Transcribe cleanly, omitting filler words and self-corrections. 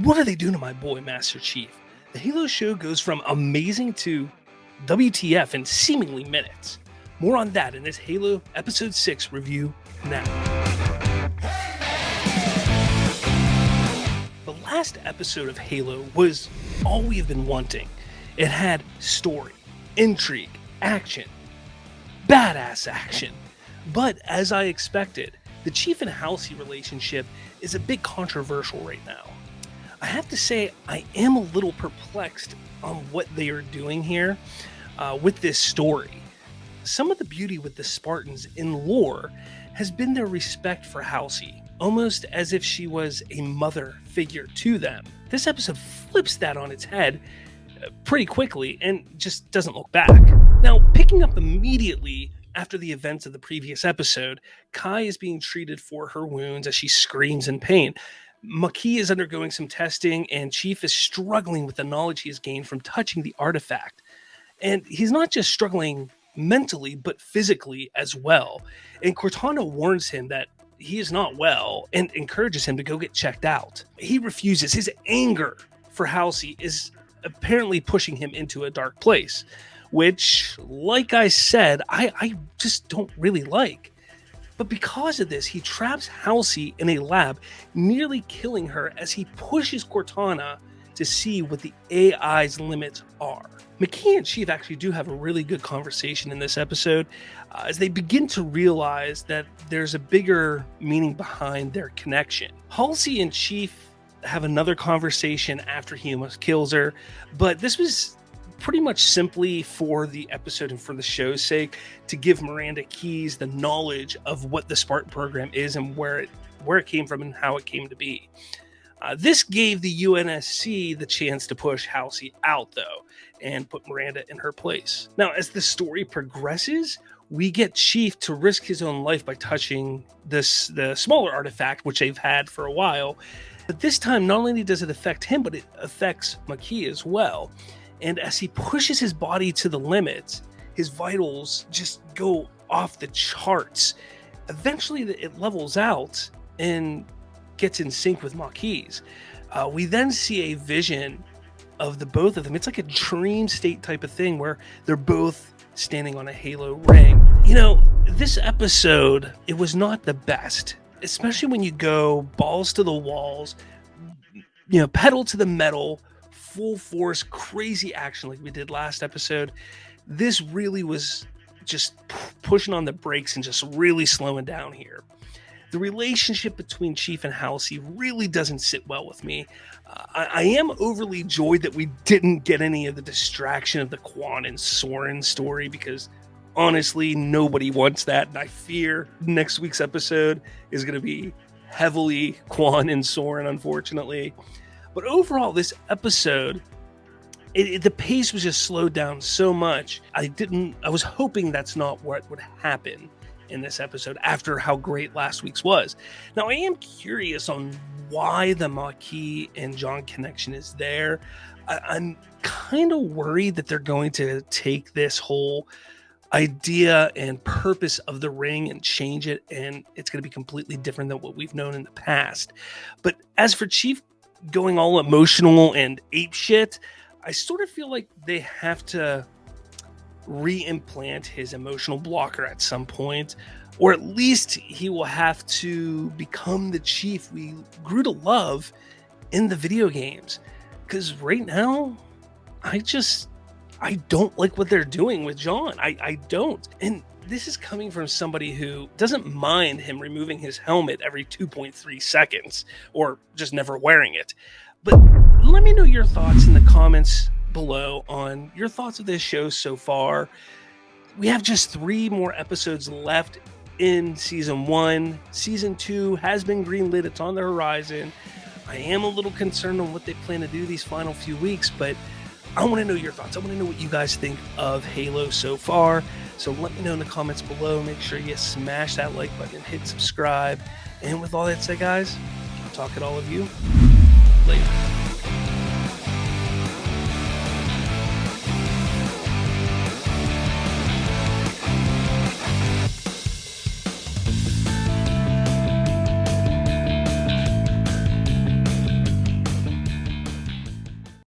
What are they doing to my boy, Master Chief? The Halo show goes from amazing to WTF in seemingly minutes. More on that in this Halo Episode 6 review now. The last episode of Halo was all we have been wanting. It had story, intrigue, action, badass action. But as I expected, the Chief and Halsey relationship is a bit controversial right now. I have to say, I am a little perplexed on what they are doing here with this story. Some of the beauty with the Spartans in lore has been their respect for Halsey, almost as if she was a mother figure to them. This episode flips that on its head pretty quickly and just doesn't look back. Now, picking up immediately after the events of the previous episode, Kai is being treated for her wounds as she screams in pain. Makee is undergoing some testing, and Chief is struggling with the knowledge he has gained from touching the artifact. And he's not just struggling mentally, but physically as well. And Cortana warns him that he is not well and encourages him to go get checked out. He refuses. His anger for Halsey is apparently pushing him into a dark place, which, like I said, I just don't really like. But because of this, he traps Halsey in a lab, nearly killing her as he pushes Cortana to see what the AI's limits are. Makee and Chief actually do have a really good conversation in this episode as they begin to realize that there's a bigger meaning behind their connection. Halsey and Chief have another conversation after he almost kills her, but this was pretty much simply for the episode and for the show's sake to give Miranda Keyes the knowledge of what the Spartan program is and where it came from and how it came to be. This gave the UNSC the chance to push Halsey out, though, and put Miranda in her place. Now, as the story progresses, we get Chief to risk his own life by touching the smaller artifact, which they've had for a while. But this time, not only does it affect him, but it affects Makee as well. And as he pushes his body to the limits, his vitals just go off the charts. Eventually, it levels out and gets in sync with Makee's. We then see a vision of the both of them. It's like a dream state type of thing where they're both standing on a Halo ring. You know, this episode, it was not the best, especially when you go balls to the walls, you know, pedal to the metal, full force, crazy action like we did last episode. This really was just pushing on the brakes and just really slowing down here. The relationship between Chief and Halsey really doesn't sit well with me. I am overly joyed that we didn't get any of the distraction of the Quan and Soren story, because honestly, nobody wants that. And I fear next week's episode is going to be heavily Quan and Soren, unfortunately. But overall, this episode, the pace was just slowed down so much. I was hoping that's not what would happen in this episode after how great last week's was. Now, I am curious on why the Makee and John connection is there. I'm kind of worried that they're going to take this whole idea and purpose of the ring and change it, and it's going to be completely different than what we've known in the past. But as for Chief going all emotional and ape shit, I sort of feel like they have to re-implant his emotional blocker at some point, or at least he will have to become the Chief we grew to love in the video games. Because right now, I don't like what they're doing with John. I don't. And this is coming from somebody who doesn't mind him removing his helmet every 2.3 seconds or just never wearing it. But let me know your thoughts in the comments below on your thoughts of this show so far. We have just 3 more episodes left in season 1. Season 2 has been greenlit. It's on the horizon. I am a little concerned on what they plan to do these final few weeks, but I want to know your thoughts. I want to know what you guys think of Halo so far. So let me know in the comments below. Make sure you smash that like button and hit subscribe. And with all that said, guys, I'll talk at all of you